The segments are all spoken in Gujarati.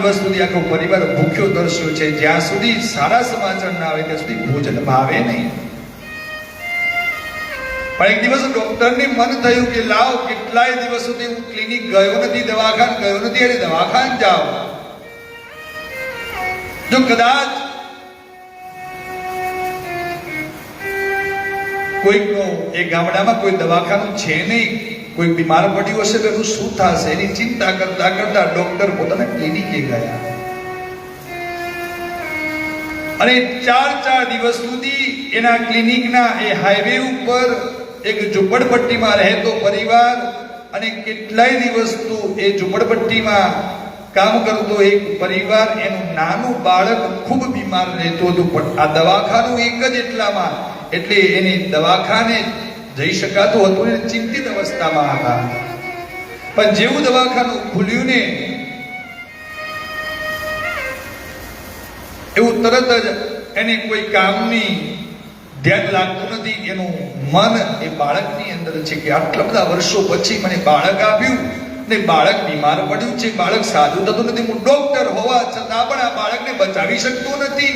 દિવસ સુધી આખો પરિવાર ભૂખ્યો તરસ્યો છે. જ્યાં સુધી સારા સમાચાર ના આવે ત્યાં સુધી ભોજન ભાવે નહીં. પણ એક દિવસ ડોક્ટરને મન થયું કે લાવ, કેટલાય દિવસ સુધી હું ક્લિનિક ગયો નથી, દવાખાને ગયો નથી, એટલે દવાખાને જાઓ. જો કદાચ કોઈકનો એ ગામડામાં કોઈ દવાખાનું છે નહીં, કોઈ બીમાર પડ્યું હશે તો એનું શું થશે એની ચિંતા કરતા કરતા ડોક્ટર પોતાના ક્લિનિકે ગયા. અને 4 દિવસ સુધી એના ક્લિનિકના એ હાઈવે ઉપર એક ઝૂંપડપટ્ટીમાં રહેતો પરિવાર અને કેટલાય દિવસ તો એ ઝૂંપડપટ્ટીમાં કામ કરતો એક પરિવાર, એનું નાનું બાળક ખૂબ બીમાર રહેતું હતું. પણ આ દવાખાનું એક જ એટલામાં, એટલે એને દવાખાને જઈ શકાતું હતું ને ચિંતિત અવસ્થામાં હતા. પણ જેવું દવાખાનું ખુલ્યું ને એવું તરત જ એને કોઈ કામની ધ્યાન લાગતું નથી. એનું મન એ બાળકની અંદર છે કે આટલા બધા વર્ષો પછી મને બાળક આપ્યું ને બાળક બીમાર પડ્યું છે, બાળક સારું થતું નથી, હું ડોક્ટર હોવા છતાં પણ આ બાળકને બચાવી શકતો નથી.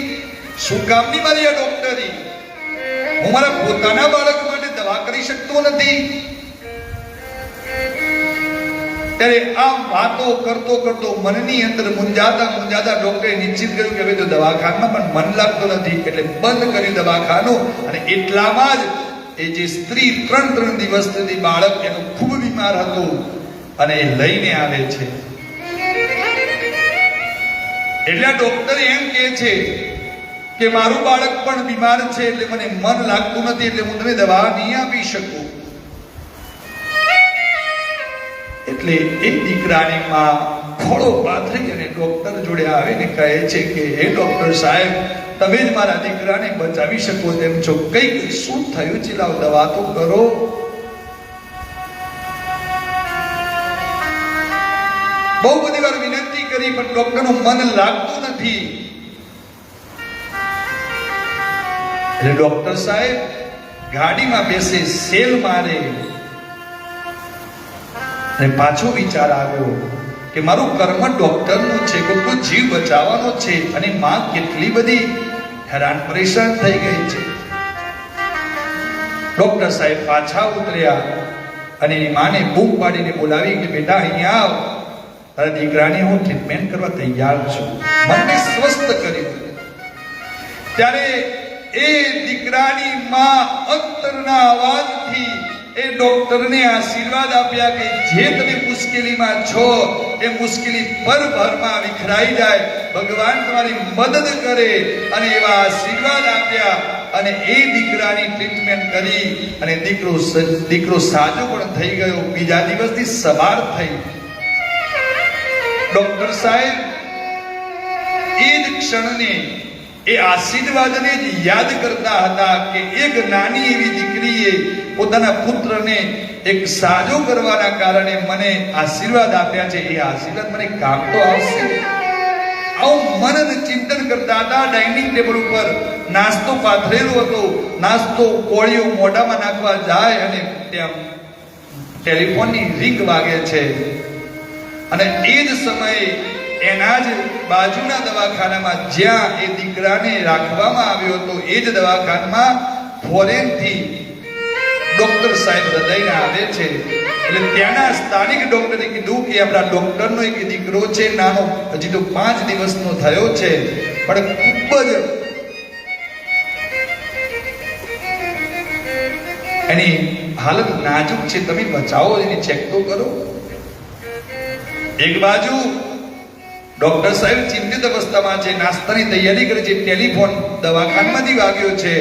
શું કામની મારી આ ડોક્ટરી? હું મારા પોતાના બાળક માટે દવા કરી શકતો નથી. ત્યારે આ વાતો કરતો કરતો મનની અંદર મુંજાતા ડોક્ટરે નિશ્ચિત કર્યું કે હવે તો દવાખાનામાં પણ મન લાગતો નથી, એટલે બંધ કર્યું દવાખાનું. અને એટલામાં જ એ જે સ્ત્રી 3 દિવસ સુધી બાળક એનું ખૂબ બીમાર હતું અને એ લઈને આવે છે. એટલે ડોક્ટર એમ કહે છે કે મારું બાળક પણ બીમાર છે, એટલે મને મન લાગતું નથી, એટલે હું તમને દવા નહીં આપી શકું. એટલે એ દીકરાની માં ખોળો પાથરી અને ડોક્ટર જોડે આવીને કહે છે કે હે ડોક્ટર સાહેબ, તમે જ મારા દીકરાને બચાવી શકો તેમ છો, કંઈક શું થયું છે, લાવ દવા તો કરો. બહુ બધી વાર વિનંતી કરી પણ ડોક્ટરનું મન લાગતું નથી. એટલે ડોક્ટર સાહેબ ગાડીમાં બેસે, સેલ મારે અને પાછો વિચાર આવ્યો કે મારું કર્મ ડોક્ટરનું છે, કોઈનો જીવ બચાવવાનો છે અને માં કેટલી બધી હેરાન પરેશાન થઈ ગઈ છે. ડોક્ટર સાહેબ પાછા ઉતર્યા અને એની માને બૂમ પાડીને બોલાવી કે બેટા અહીંયા આવ, તારા દીકરાને હું ટ્રીટમેન્ટ કરવા તૈયાર છું. મનને સ્વસ્થ કર્યું. ત્યારે એ દીકરાની માં અંતરના અવાજથી એ ડોક્ટરને આશીર્વાદ આપ્યા કે જે તમે મુશ્કેલીમાં છો એ મુશ્કેલી પરભરમાં વિખરાઈ જાય, ભગવાન તમારી મદદ કરે, અને એવા આશીર્વાદ આપ્યા. અને એ દીકરાની ટ્રીટમેન્ટ કરી અને દીકરો સાજો પણ થઈ ગયો. બીજા દિવસથી સવાર થઈ. ડોક્ટર સાહેબ એ જ ક્ષણને, એ આશીર્વાદને જ યાદ કરતા હતા કે એક નાની એવી દીકરીએ પોતાના પુત્રને એક સાજો કરવાના કારણે મને આશીર્વાદ આપ્યા છે, એ આશીર્વાદ મને કામ તો આવશે. આવું મનન ચિંતન કરતા હતા. ડાઇનિંગ ટેબલ ઉપર નાસ્તો પાથરેલો હતો. નાસ્તો કોળીઓ મોઢામાં નાખવા જાય અને ત્યાં ટેલિફોનની રિંગ વાગે છે. અને એ જ સમયે એના જ બાજુના દવાખાનામાં જ્યાં એ દીકરાને રાખવામાં આવ્યો હતો એ જ દવાખાનામાં ફોરેનથી ડોક્ટર સાહેબ હૃદયના આવે છે. એટલે ત્યાંના સ્થાનિક ડોક્ટરે કીધું કે આપણા ડોક્ટરનો એક દીકરો છે, નાનો, હજી તો 5 દિવસનો થયો છે, પણ ખૂબ જ એની હાલત નાજુક છે, તમે બચાવો, એને ચેક તો કરો. એક બાજુ ડોક્ટર સાહેબ ચિંતિત અવસ્થામાં છે, નાસ્તાની તૈયારી કરે છે. ટેલિફોન દવાખાનામાંથી વાગ્યો છે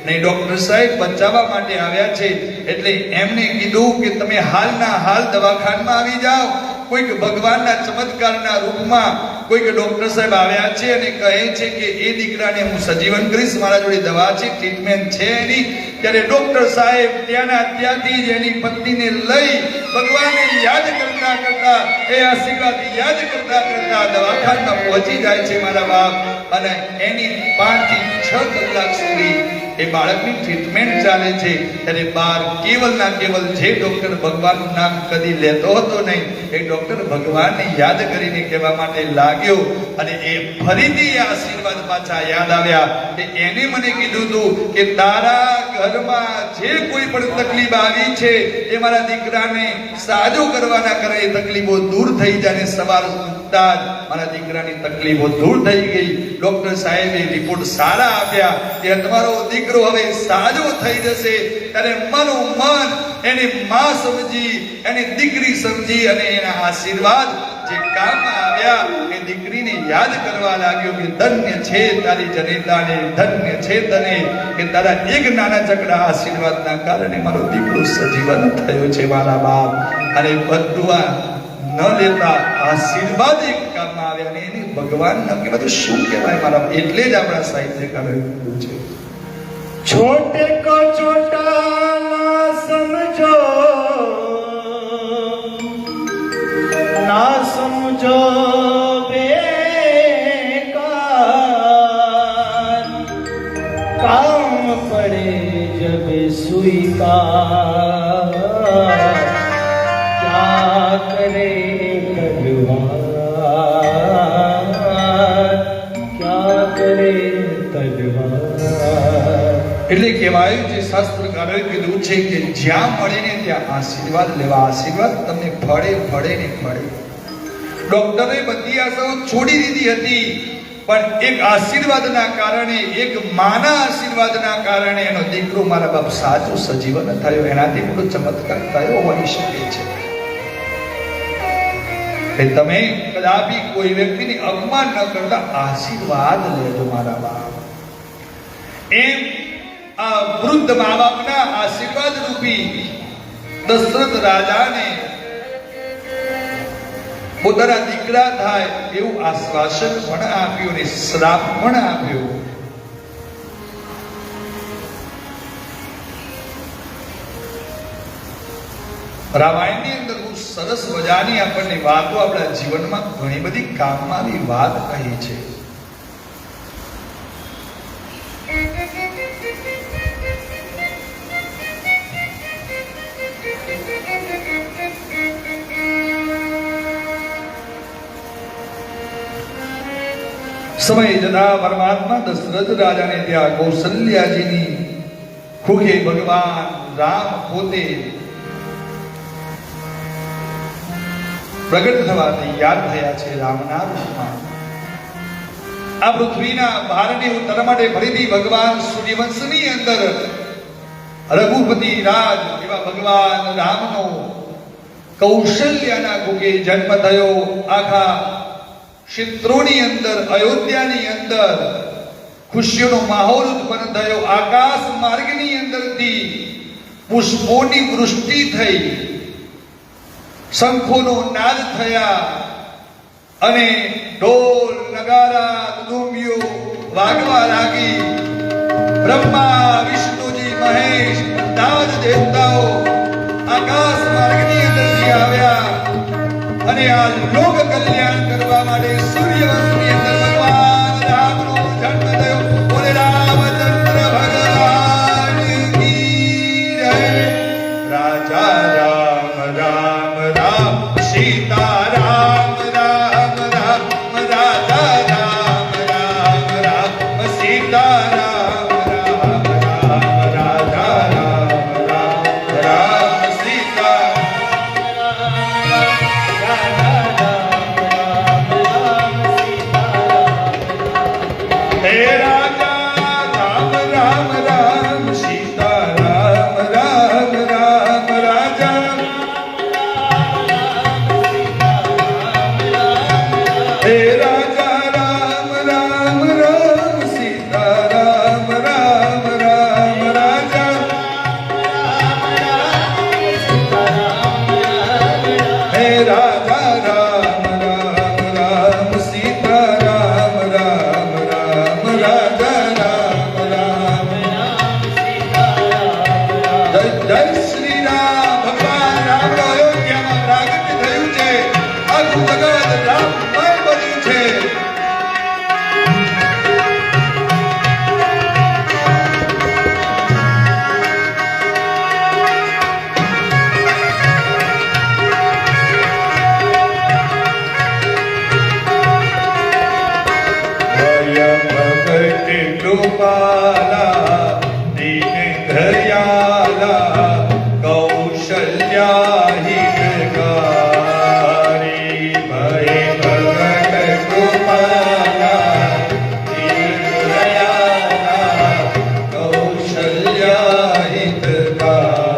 ને ડોક્ટર સાહેબ બચાવવા માટે આવ્યા છે. એટલે એમને કીધું કે તમે હાલના હાલ દવાખાનામાં આવી જાઓ. કોઈક ભગવાનના ચમત્કારના રૂપમાં કોઈક ડોક્ટર સાહેબ આવ્યા છે અને કહે છે કે એ દીકરાને હું સજીવન કરીશ, મારા જોડે દવા છે, ટ્રીટમેન્ટ છે એની. ત્યારે ડોક્ટર સાહેબ ત્યાંથી જ એની પત્નીને લઈ ભગવાનને યાદ કરતા કરતા, એ આશીર્વાદ યાદ કરતા કરતા દવાખાનામાં પહોંચી જાય છે મારા બાપ. અને એની 5 થી 6 કલાક સુધી એ બાળકની ટ્રીટમેન્ટ ચાલે છે ત્યારે બહાર કેવલના કેવલ જે ડોક્ટર ભગવાનનું નામ કદી લેતો હતો નહીં એ ડોક્ટર ભગવાનને યાદ કરીને કહેવા માટે લાગ્યો અને એ ફરીથી એ આશીર્વાદ પાછા યાદ આવ્યા કે એને મને કીધું હતું કે તારા ઘરમાં જે કોઈ પણ તકલીફ આવી છે એ મારા દીકરાને સાજો કરવાના કરે એ તકલીફો દૂર થઈ જાય ને સવાર ઉઠતા જ મારા દીકરાની તકલીફો દૂર થઈ ગઈ ડોક્ટર સાહેબે રિપોર્ટ સારા આપ્યા કે તમારો દીકરો હવે સાજો થઈ જશે ત્યારે મન એની માં સમજી એની દીકરી સમજી અને એના આશીર્વાદ જે કામ આવ્યા એ દીકરીને યાદ કરવા લાગ્યો કે ધન્ય છે તારી જનેતાને ધન્ય છે તને કે તારા એક નાના ચકડા આશીર્વાદના કારણે મારો દીકરો સજીવન થયો છે મારા બાપ અને બધું ન લેતા આશીર્વાદ એક કામમાં આવ્યા ને એને ભગવાન ન કહેવાય તો શું કહેવાય મારા એટલે જ આપણા સાહિત્યકારોએ કહ્યું છે छोटे को छोटा ना समझो बेकार काम पड़े जब स्वीकार क्या करे तलवार क्या करे तलवार। એટલે કહેવાયું છે શાસ્ત્રકારોએ કીધું છે કે જ્યાં મળે ને ત્યાં આશીર્વાદ લેવા આશીર્વાદ તમને ફળે ને ફળે ડોક્ટરે બધી આશાઓ છોડી દીધી હતી પણ એક આશીર્વાદના કારણે એક માના આશીર્વાદના કારણે એનો દીકરો મારા બાપ સાચો સજીવન થયો એનાથી મોટો ચમત્કાર થયો હોઈ શકે છે એ તમે કદાપી કોઈ વ્યક્તિને અપમાન ન કરતા આશીર્વાદ લેજો મારા બાપ એમ આ વૃદ્ધ મા બાપના આશીર્વાદ રૂપી દશરથ રાજાને પોતાના દીકરા થાય એવું આશ્વાસન પણ આપ્યું અને શ્રાપ પણ આપ્યો રામાયણની અંદર બહુ સરસ મજાની આપણને વાતો આપણા જીવનમાં ઘણી બધી કામમાં આવી વાત કહી છે સમય જતા પરમાત્મા દશરથ રાજાને ત્યાં કૌશલ્યાજીની ખુખે ભગવાન રામ પોતે પ્રગટ થવા તૈયાર થયા છે રામના રૂપમાં આ પૃથ્વીના ભારને ઉતારવા માટે ફરીથી ભગવાન સૂર્યવંશની અંદર રઘુપતિ રાજ એવા ભગવાન રામનો કૌશલ્યના ખુખે જન્મ થયો આખા ક્ષેત્રોની અંદર અયોધ્યાની અંદર ખુશીઓનો માહોલ ઉત્પન્ન થયો આકાશ માર્ગની અંદરથી પુષ્પોની વૃષ્ટિ થઈ શંખોનો નાદ થયા અને ઢોલ નગારા દુદુંબીઓ વાગવા લાગી બ્રહ્મા વિષ્ણુજી મહેશ બધા જ દેવતાઓ આકાશ માર્ગની અંદરથી આવ્યા અને આ લોક કલ્યાણ કરવા માટે સૂર્યવંશની અંદર ભગવાન રામનો જન્મ થયો બોલે રામચંદ્ર ભગવાન કી જય રાજા રામ રામ રામ સીતા રામ રામ રામ રાજા રામ રામ રામ સીતા રામ રામ રામ રાજા રામ રામ રામ સીતા हे राजा राम राम राम सीता राम राम राम राजा हे राजा राम राम राम सीता राम राम राम राजा हे राजा राम राम राम सीता राम राम राम राजा राम राम जय श्री राम भगवान राम अयोध्याમાં પ્રાગટ્ય થયું છે આખું જગત રામમય બન્યું છે कृपाला दीन दयाला कौशल्या हितकारी भय भगत कृपाला दीन दयाला कौशल्या हितकारी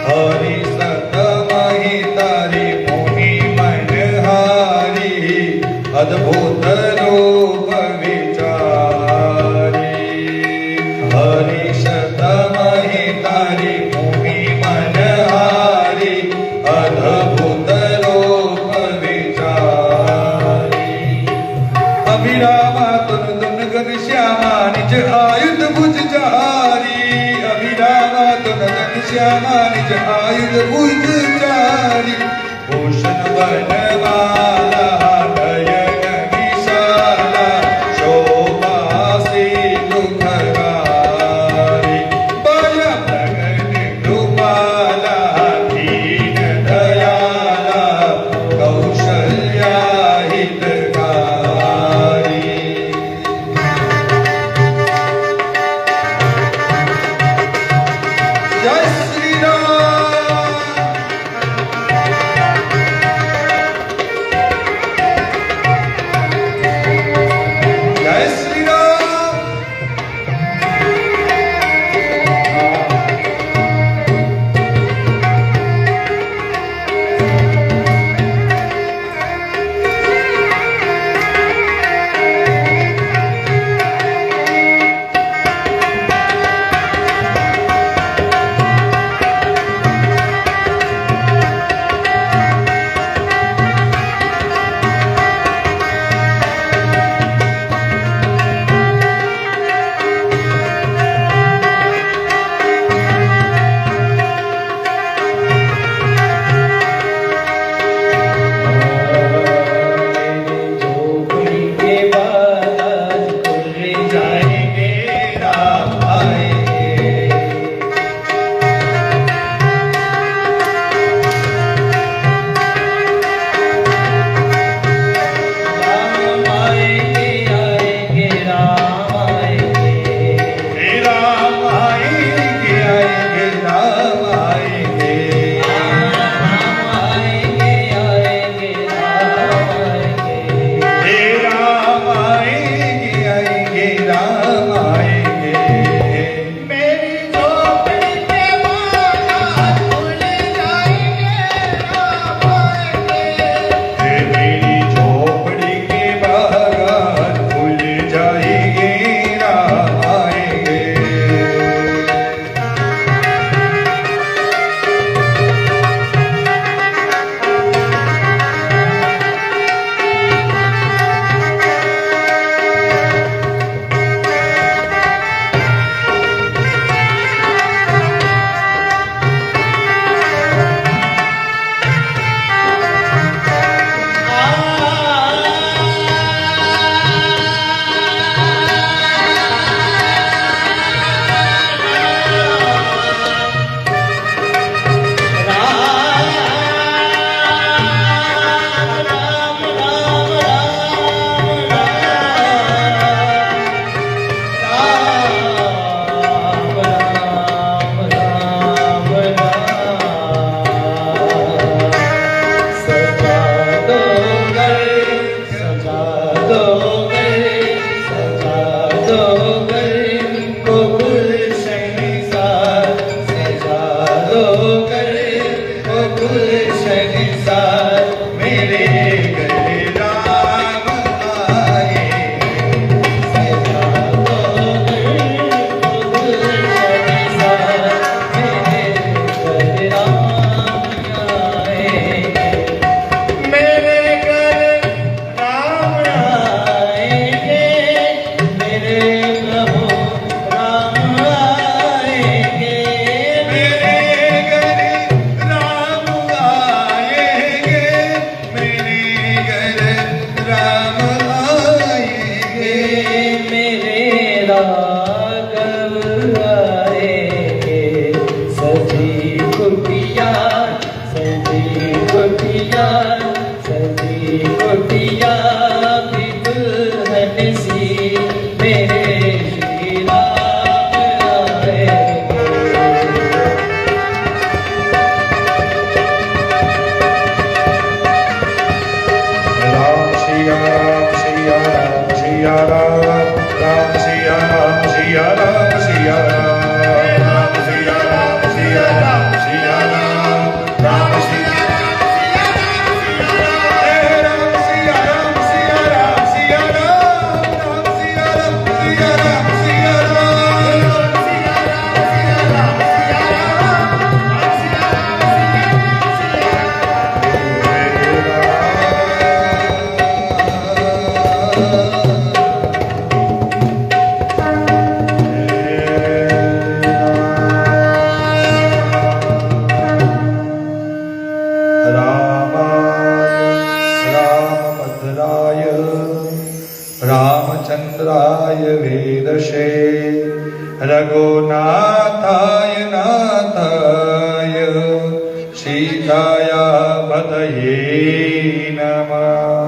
हरि सतमहि तारी मुनि मनहारी अद्भुत रूप विचारी हरि शतमहि तारी मुनि मनहारी अद्भुत रूप विचारी अभिरामा तुन तुन गन श्यामा निज आयुध भुज चारी अभिरामा तुन तुन श्यामा निज आयुध भुज चारी भूषण बनवाला नयन विशाला शोभा सिंधु खगारी बल प्रगट कृपाला दीन दयाला कौशल्या हितकारी जय श्री राम जय श्री राम झोपड़ी के बाद खुल जाएंगे राम आएंगे राम आएंगे आएंगे राम आएंगे राम आएंगे आएंगे राम आएंगे राम आएंगे आएंगे राम आएंगे हे राम आएंगे आएंगे राम आएंगे मेरी झोपड़ी के बाहर खुल जाएंगे राम आएंगे हे मेरी झोपड़ी के बागान खुल जाएंगे राम आएंगे मेरे गले राम आए मेरे घर राम आएंगे मेरे प्रभु राम आएंगे मेरे घर राम आएंगे मेरे घर राम आएंगे मेरे राघव आएंगे सजी कुटिया भी दुल्हन सी सिया राम राम सिया राम सिया राम सिया राम राम सिया राम सिया राम सिया राम राम सिया राम सिया राम सिया राम सिया राम राम सिया राम सिया राम सिया रामभद्राय रामचन्द्राय वेदसे रघुनाथाय नाथाय सीताया पतये नमः।